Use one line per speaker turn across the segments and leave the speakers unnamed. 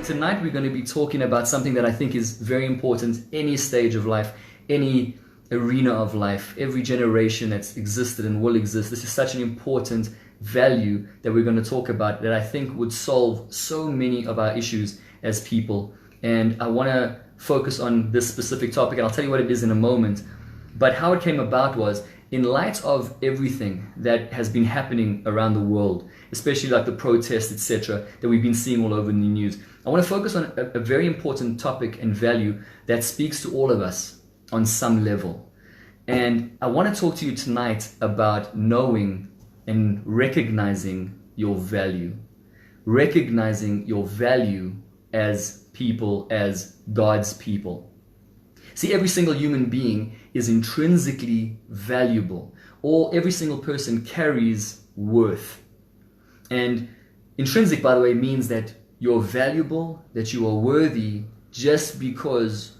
tonight we're going to be talking about something that I think is very important, any stage of life, any arena of life, every generation that's existed and will exist. This is such an important value that we're going to talk about that I think would solve so many of our issues as people. And I want to focus on this specific topic, and I'll tell you what it is in a moment. But how it came about was, in light of everything that has been happening around the world, especially like the protests, etc., that we've been seeing all over in the news, I want to focus on a very important topic and value that speaks to all of us on some level. And I want to talk to you tonight about knowing and recognizing your value. Recognizing your value as people, as God's people. See, every single human being is intrinsically valuable. Every single person carries worth. And intrinsic, by the way, means that you're valuable, that you are worthy just because,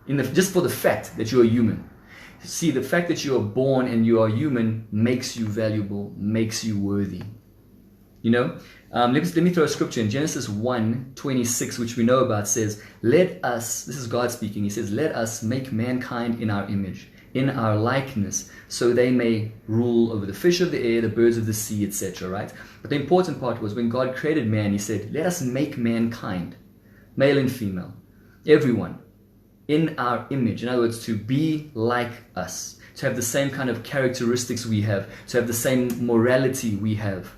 just for the fact that you're human. See, the fact that you are born and you are human makes you valuable, makes you worthy. You know? Let me throw a scripture in. Genesis 1:26, which we know about, says, let us, this is God speaking, he says, let us make mankind in our image, in our likeness, so they may rule over the fish of the air, the birds of the sea, etc., right? But the important part was when God created man, he said, let us make mankind, male and female, everyone, in our image. In other words, to be like us, to have the same kind of characteristics we have, to have the same morality we have.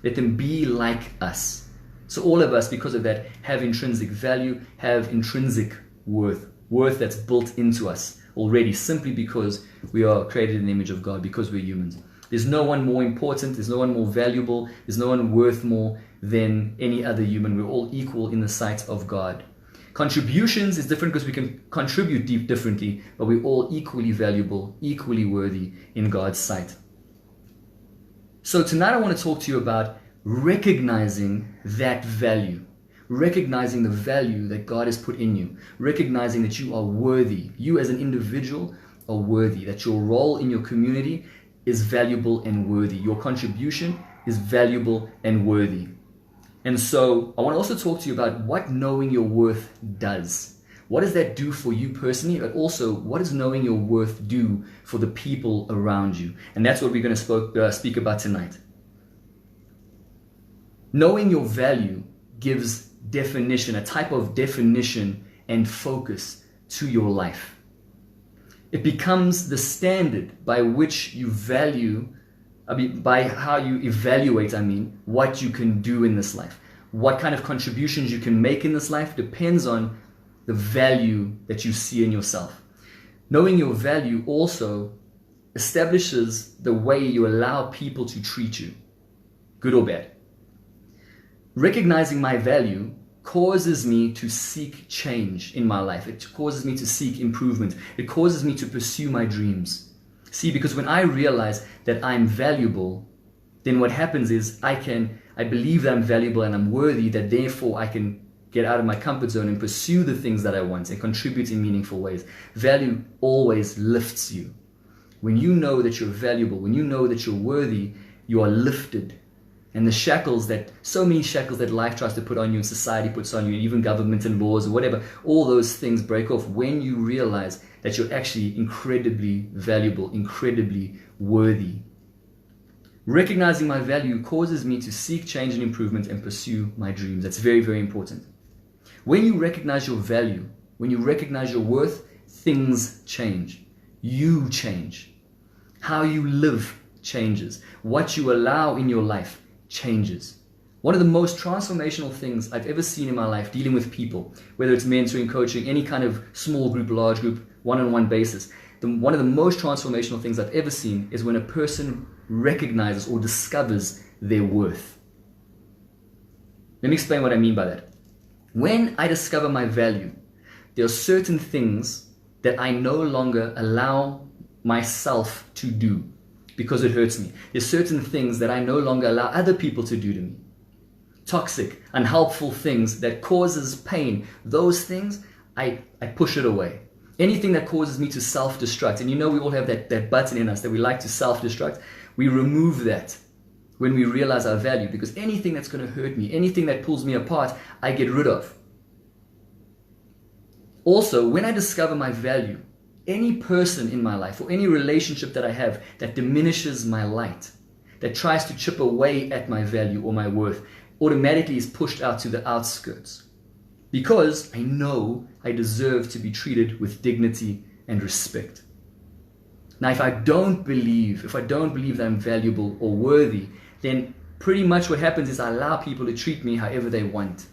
Let them be like us. So all of us, because of that, have intrinsic value, have intrinsic worth. Worth that's built into us already, simply because we are created in the image of God, because we're humans. There's no one more important, there's no one more valuable, there's no one worth more than any other human. We're all equal in the sight of God. Contributions is different because we can contribute differently, but we're all equally valuable, equally worthy in God's sight. So tonight I want to talk to you about recognizing that value, recognizing the value that God has put in you, recognizing that you are worthy. You as an individual are worthy, that your role in your community is valuable and worthy. Your contribution is valuable and worthy. And so I want to also talk to you about what knowing your worth does. What does that do for you personally, but also what does knowing your worth do for the people around you? And that's what we're going to speak about tonight. Knowing your value gives definition, a type of definition and focus to your life. It becomes the standard by which you by how you evaluate, what you can do in this life. What kind of contributions you can make in this life depends on the value that you see in yourself. Knowing your value also establishes the way you allow people to treat you, good or bad. Recognizing my value causes me to seek change in my life. It causes me to seek improvement. It causes me to pursue my dreams. See, because when I realize that I'm valuable, then what happens is I believe that I'm valuable and I'm worthy, that therefore I can get out of my comfort zone and pursue the things that I want and contribute in meaningful ways. Value always lifts you. When you know that you're valuable, when you know that you're worthy, you are lifted. And so many shackles that life tries to put on you and society puts on you, and even government and laws or whatever, all those things break off when you realize that you're actually incredibly valuable, incredibly worthy. Recognizing my value causes me to seek change and improvement and pursue my dreams. That's very, very important. When you recognize your value, when you recognize your worth, things change. You change. How you live changes. What you allow in your life changes. One of the most transformational things I've ever seen in my life dealing with people, whether it's mentoring, coaching, any kind of small group, large group, one-on-one basis, one of the most transformational things I've ever seen is when a person recognizes or discovers their worth. Let me explain what I mean by that. When I discover my value, there are certain things that I no longer allow myself to do because it hurts me. There's certain things that I no longer allow other people to do to me. Toxic, unhelpful things that causes pain, those things, I push it away. Anything that causes me to self-destruct, and you know we all have that button in us that we like to self-destruct, we remove that when we realize our value, because anything that's going to hurt me, anything that pulls me apart, I get rid of. Also, when I discover my value, any person in my life or any relationship that I have that diminishes my light, that tries to chip away at my value or my worth, automatically is pushed out to the outskirts. Because I know I deserve to be treated with dignity and respect. Now, if I don't believe that I'm valuable or worthy, then pretty much what happens is I allow people to treat me however they want.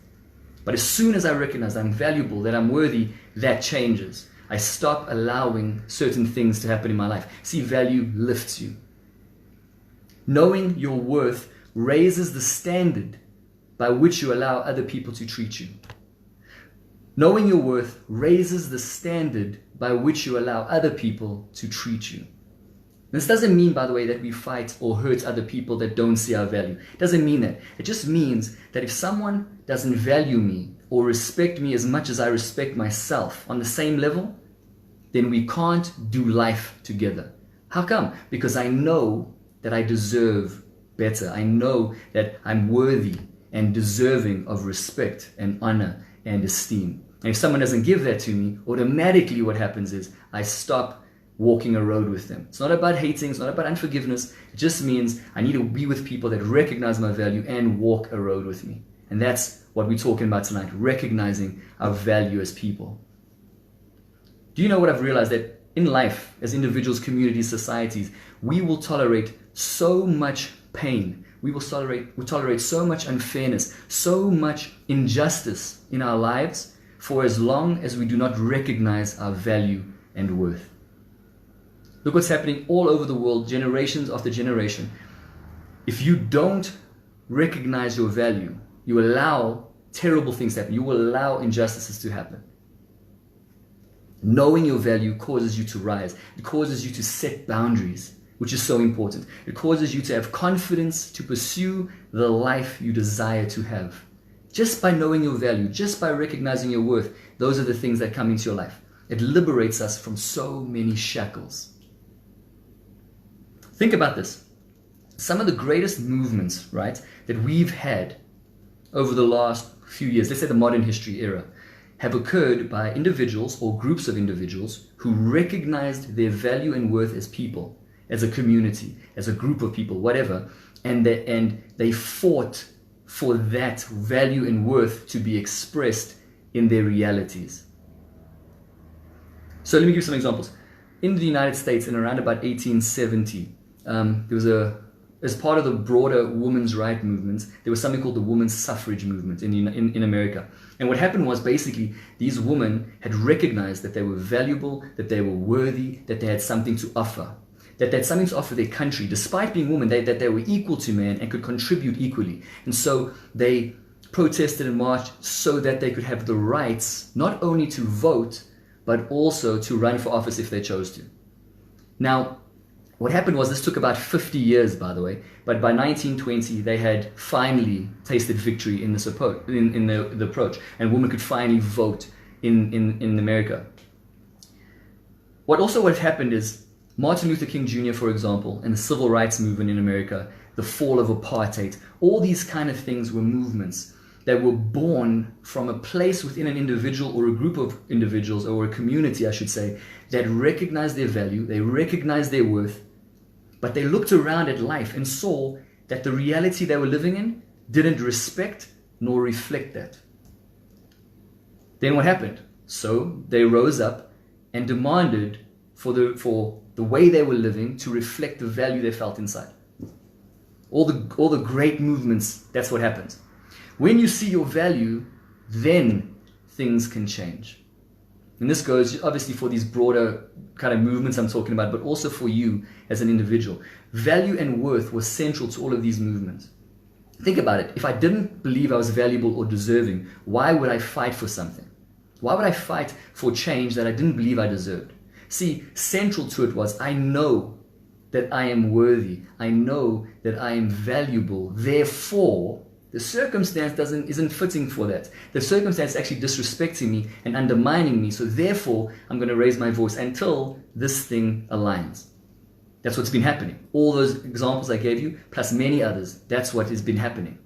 But as soon as I recognize I'm valuable, that I'm worthy, that changes. I stop allowing certain things to happen in my life. See, value lifts you. Knowing your worth raises the standard by which you allow other people to treat you. Knowing your worth raises the standard by which you allow other people to treat you. This doesn't mean, by the way, that we fight or hurt other people that don't see our value. It doesn't mean that. It just means that if someone doesn't value me or respect me as much as I respect myself on the same level, then we can't do life together. How come? Because I know that I deserve better. I know that I'm worthy and deserving of respect and honor and esteem. And if someone doesn't give that to me, automatically what happens is I stop walking a road with them. It's not about hating, it's not about unforgiveness. It just means I need to be with people that recognize my value and walk a road with me. And that's what we're talking about tonight, recognizing our value as people. Do you know what I've realized? That in life, as individuals, communities, societies, we will tolerate so much pain. We tolerate so much unfairness, so much injustice in our lives for as long as we do not recognize our value and worth. Look what's happening all over the world, generations after generation. If you don't recognize your value, you allow terrible things to happen. You will allow injustices to happen. Knowing your value causes you to rise. It causes you to set boundaries, which is so important. It causes you to have confidence to pursue the life you desire to have. Just by knowing your value, just by recognizing your worth, those are the things that come into your life. It liberates us from so many shackles. Think about this. Some of the greatest movements, right, that we've had over the last few years, let's say the modern history era, have occurred by individuals or groups of individuals who recognized their value and worth as people, as a community, as a group of people, whatever, and they fought for that value and worth to be expressed in their realities. So let me give you some examples. In the United States, in around about 1870, there was as part of the broader women's rights movement, there was something called the women's suffrage movement in America. And what happened was basically these women had recognized that they were valuable, that they were worthy, that they had something to offer. That they had something to offer their country, despite being women, that they were equal to men and could contribute equally. And so they protested and marched so that they could have the rights not only to vote, but also to run for office if they chose to. Now, what happened was, this took about 50 years, by the way, but by 1920, they had finally tasted victory in the approach, and women could finally vote in America. What happened is, Martin Luther King Jr., for example, and the civil rights movement in America, the fall of apartheid, all these kind of things were movements that were born from a place within an individual or a group of individuals, or a community, I should say, that recognized their value, they recognized their worth, but they looked around at life and saw that the reality they were living in didn't respect nor reflect that. Then what happened? So they rose up and demanded for the way they were living to reflect the value they felt inside. All the great movements, that's what happens. When you see your value, then things can change. And this goes obviously for these broader kind of movements I'm talking about, but also for you as an individual. Value and worth was central to all of these movements. Think about it. If I didn't believe I was valuable or deserving, why would I fight for something? Why would I fight for change that I didn't believe I deserved? See, central to it was, I know that I am worthy. I know that I am valuable. Therefore, the circumstance isn't fitting for that. The circumstance is actually disrespecting me and undermining me. So therefore, I'm going to raise my voice until this thing aligns. That's what's been happening. All those examples I gave you, plus many others, that's what has been happening.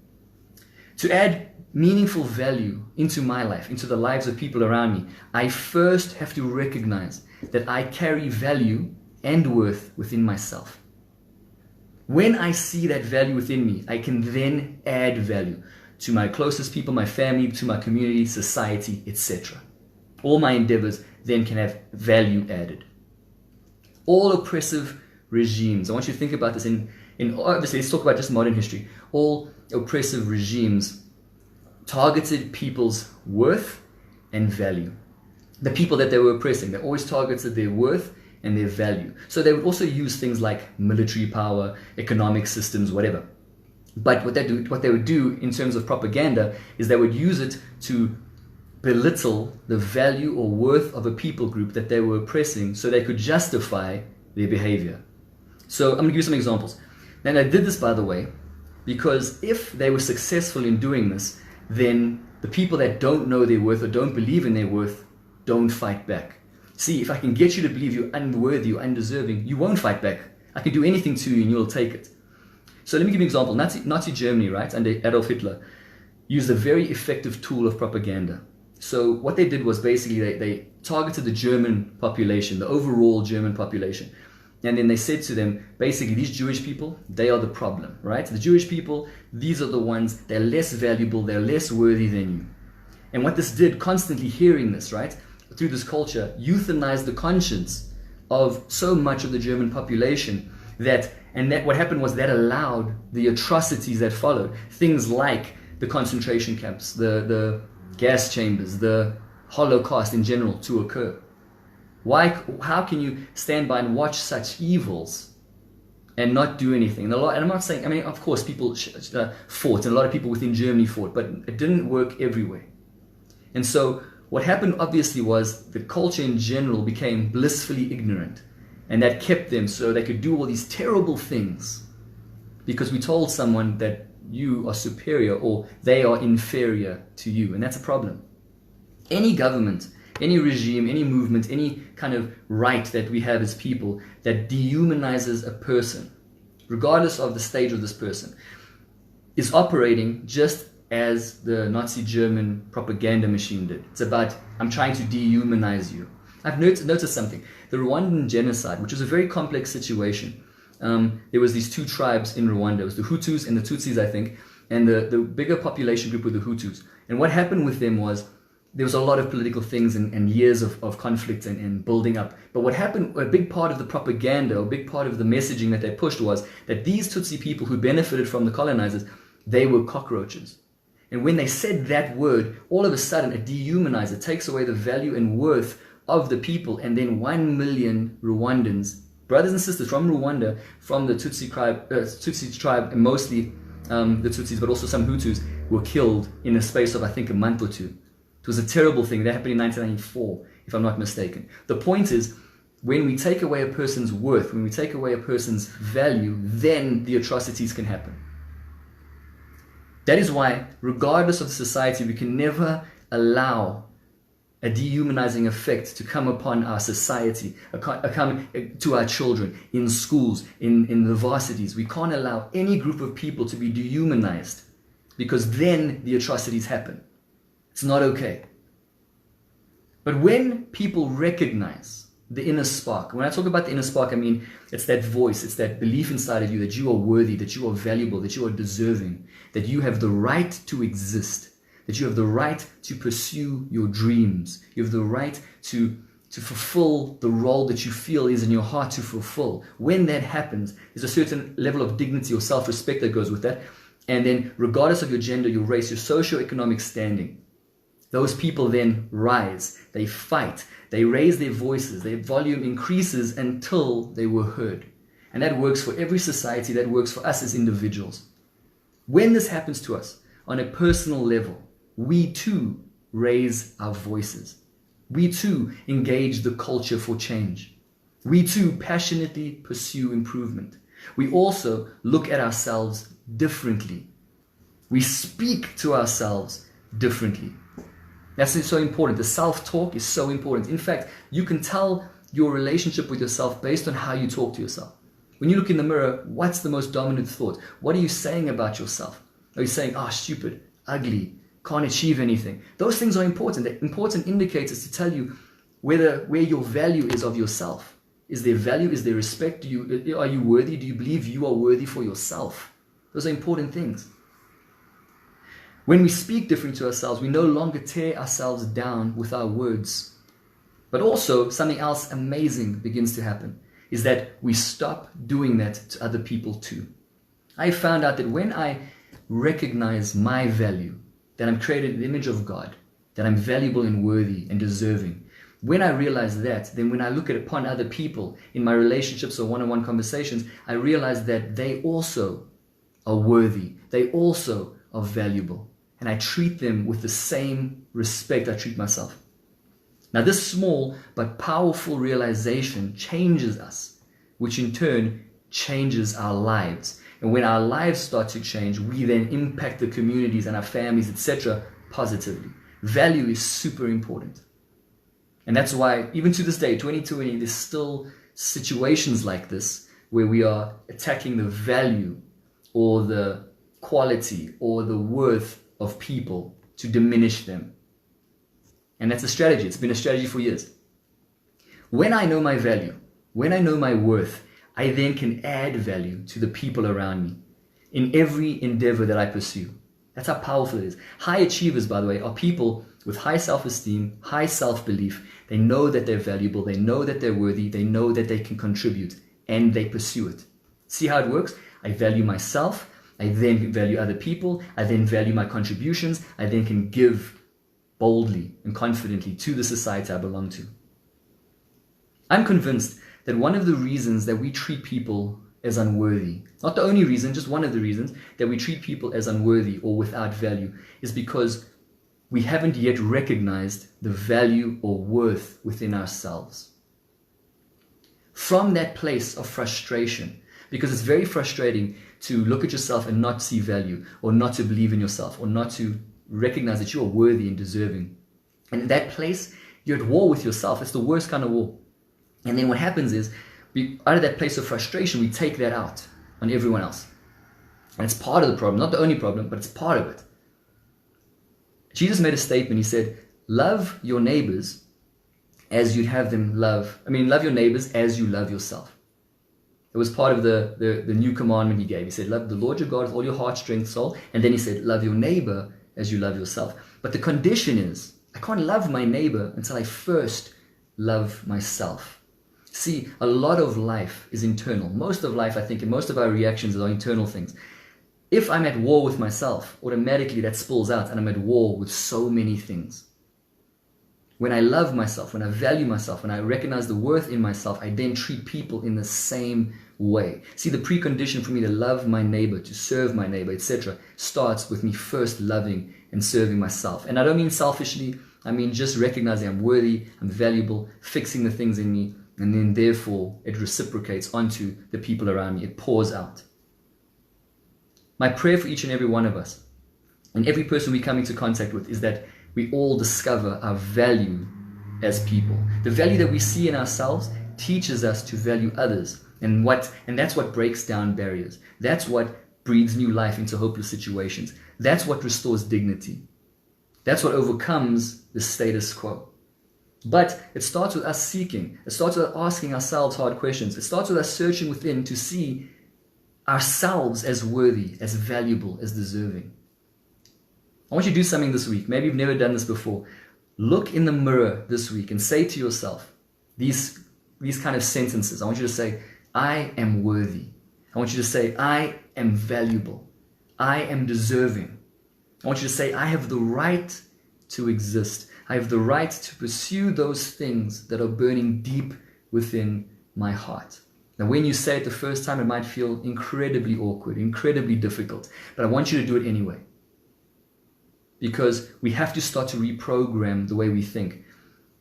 To add meaningful value into my life, into the lives of people around me, I first have to recognize that I carry value and worth within myself. When I see that value within me, I can then add value to my closest people, my family, to my community, society, etc. All my endeavors then can have value added. All oppressive regimes, I want you to think about this in obviously, let's talk about just modern history. All oppressive regimes targeted people's worth and value. The people that they were oppressing, they always targeted their worth and their value. So they would also use things like military power, economic systems, whatever. But what they would do in terms of propaganda is they would use it to belittle the value or worth of a people group that they were oppressing so they could justify their behavior. So I'm going to give you some examples. And I did this, by the way, because if they were successful in doing this, then the people that don't know their worth or don't believe in their worth don't fight back. See, if I can get you to believe you're unworthy or undeserving, you won't fight back. I can do anything to you and you'll take it. So let me give you an example. Nazi Germany, right, under Adolf Hitler, used a very effective tool of propaganda. So what they did was basically they targeted the German population, the overall German population. And then they said to them, basically, these Jewish people, they are the problem, right? The Jewish people, these are the ones, they're less valuable, they're less worthy than you. And what this did, constantly hearing this, right, through this culture, euthanized the conscience of so much of the German population that what happened was that allowed the atrocities that followed, things like the concentration camps, the gas chambers, the Holocaust in general, to occur. How can you stand by and watch such evils and not do anything? And I'm not saying, I mean, of course, people fought, and a lot of people within Germany fought, but it didn't work everywhere. And so what happened, obviously, was the culture in general became blissfully ignorant, and that kept them so they could do all these terrible things because we told someone that you are superior or they are inferior to you, and that's a problem. Any government, any regime, any movement, any kind of right that we have as people that dehumanizes a person, regardless of the stage of this person, is operating just as the Nazi German propaganda machine did. It's about, I'm trying to dehumanize you. I've noticed something. The Rwandan genocide, which was a very complex situation, there was these two tribes in Rwanda. It was the Hutus and the Tutsis, I think, and the bigger population group were the Hutus. And what happened with them was, there was a lot of political things and years of conflict and building up. But what happened, a big part of the propaganda, a big part of the messaging that they pushed was that these Tutsi people who benefited from the colonizers, they were cockroaches. And when they said that word, all of a sudden it dehumanizes, it takes away the value and worth of the people. And then 1 million Rwandans, brothers and sisters from Rwanda, from the Tutsi tribe, and mostly the Tutsis, but also some Hutus, were killed in a space of, I think, a month or two. It was a terrible thing. That happened in 1994, if I'm not mistaken. The point is, when we take away a person's worth, when we take away a person's value, then the atrocities can happen. That is why, regardless of the society, we can never allow a dehumanizing effect to come upon our society, come to our children, in schools, in the varsities. We can't allow any group of people to be dehumanized, because then the atrocities happen. It's not okay. But when people recognize the inner spark, when I talk about the inner spark, I mean it's that voice, it's that belief inside of you that you are worthy, that you are valuable, that you are deserving, that you have the right to exist, that you have the right to pursue your dreams, you have the right to fulfill the role that you feel is in your heart to fulfill. When that happens, there's a certain level of dignity or self-respect that goes with that. And then regardless of your gender, your race, your socio-economic standing, those people then rise, they fight, they raise their voices, their volume increases until they were heard. And that works for every society, that works for us as individuals. When this happens to us on a personal level, we too raise our voices. We too engage the culture for change. We too passionately pursue improvement. We also look at ourselves differently. We speak to ourselves differently. That's so important. The self-talk is so important. In fact, you can tell your relationship with yourself based on how you talk to yourself. When you look in the mirror, what's the most dominant thought? What are you saying about yourself? Are you saying, oh, stupid, ugly, can't achieve anything. Those things are important. They're important indicators to tell you where your value is of yourself. Is there value? Is there respect? Are you worthy? Do you believe you are worthy for yourself? Those are important things. When we speak different to ourselves, we no longer tear ourselves down with our words. But also, something else amazing begins to happen, is that we stop doing that to other people too. I found out that when I recognize my value, that I'm created in the image of God, that I'm valuable and worthy and deserving, when I realize that, then when I look upon other people in my relationships or one-on-one conversations, I realize that they also are worthy. They also are valuable. And I treat them with the same respect I treat myself. Now, this small but powerful realization changes us, which in turn changes our lives. And when our lives start to change, we then impact the communities and our families, etc., positively. Value is super important. And that's why, even to this day, 2020, there's still situations like this where we are attacking the value or the quality or the worth of people to diminish them. And that's a strategy. It's been a strategy for years. When I know my value, when I know my worth, I then can add value to the people around me in every endeavor that I pursue. That's how powerful it is. High achievers, by the way, are people with high self-esteem, high self-belief. They know that they're valuable. They know that they're worthy. They know that they can contribute, and they pursue it. See how it works? I value myself. I then value other people. I then value my contributions. I then can give boldly and confidently to the society I belong to. I'm convinced that one of the reasons that we treat people as unworthy, not the only reason, just one of the reasons that we treat people as unworthy or without value, is because we haven't yet recognized the value or worth within ourselves. From that place of frustration, because it's very frustrating to look at yourself and not see value, or not to believe in yourself, or not to recognize that you are worthy and deserving. And in that place, you're at war with yourself. It's the worst kind of war. And then what happens is, out of that place of frustration, we take that out on everyone else. And it's part of the problem, not the only problem, but it's part of it. Jesus made a statement. He said, love your neighbors as you'd have them love your neighbors as you love yourself. It was part of the new commandment he gave. He said, love the Lord your God with all your heart, strength, soul. And then he said, love your neighbor as you love yourself. But the condition is, I can't love my neighbor until I first love myself. See, a lot of life is internal. Most of life, I think, and most of our reactions are internal things. If I'm at war with myself, automatically that spills out and I'm at war with so many things. When I love myself, when I value myself, when I recognize the worth in myself, I then treat people in the same way. See, the precondition for me to love my neighbor, to serve my neighbor, etc., starts with me first loving and serving myself. And I don't mean selfishly. I mean just recognizing I'm worthy, I'm valuable, fixing the things in me, and then therefore it reciprocates onto the people around me. It pours out. My prayer for each and every one of us and every person we come into contact with is that we all discover our value as people. The value that we see in ourselves teaches us to value others. And that's what breaks down barriers. That's what breathes new life into hopeless situations. That's what restores dignity. That's what overcomes the status quo. But it starts with us seeking. It starts with us asking ourselves hard questions. It starts with us searching within to see ourselves as worthy, as valuable, as deserving. I want you to do something this week. Maybe you've never done this before. Look in the mirror this week and say to yourself these kind of sentences. I want you to say, I am worthy. I want you to say, I am valuable. I am deserving. I want you to say, I have the right to exist. I have the right to pursue those things that are burning deep within my heart. Now, when you say it the first time, it might feel incredibly awkward, incredibly difficult, but I want you to do it anyway. Because we have to start to reprogram the way we think.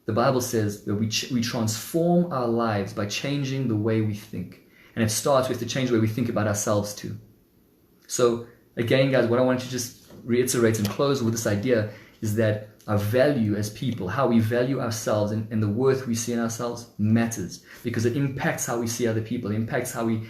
The Bible says that we transform our lives by changing the way we think. And it starts with to change the way we think about ourselves too. So again, guys, what I want to just reiterate and close with this idea is that our value as people, how we value ourselves and the worth we see in ourselves matters, because it impacts how we see other people. It impacts how we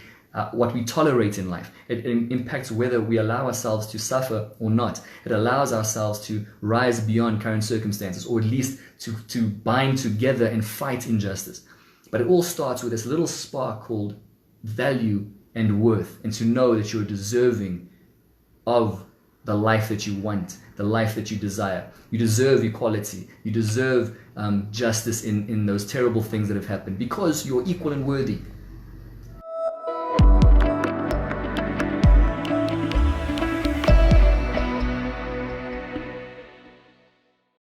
what we tolerate in life. It impacts whether we allow ourselves to suffer or not. It allows ourselves to rise beyond current circumstances, or at least to bind together and fight injustice. But it all starts with this little spark called value and worth, and to know that you're deserving of the life that you want, the life that you desire. You deserve equality. You deserve justice in those terrible things that have happened, because you're equal and worthy.